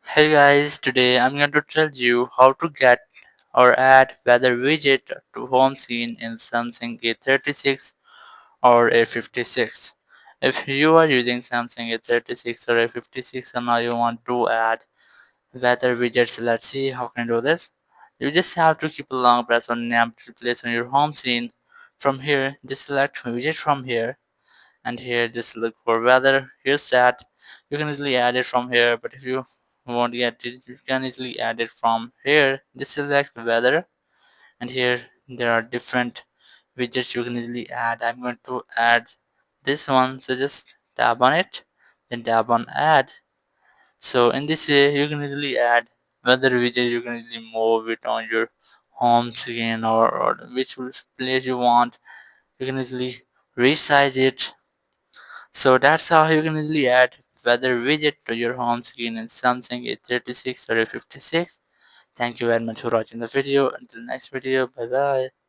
Hey guys, today I'm going to tell you how to get or add weather widget to home screen in Samsung A36 or A56. If you are using Samsung A36 or A56 and now you want to add weather widgets, let's see how can you do this. You just have to keep a long press on the empty place on your home screen. From here, just select widget from here and here just look for weather. Here's that. You can easily add it from here, but if you won't get it, you can easily add it from here. Just select weather, and here there are different widgets you can easily add. I'm going to add this one, so just tap on it, then tap on add. So in this way you can easily add weather widget. You can easily move it on your home screen, or which place you want. You can easily resize it. So that's how you can easily add weather widget to your home screen in Samsung A36 or A56. Thank you very much for watching the video. Until next video, bye bye.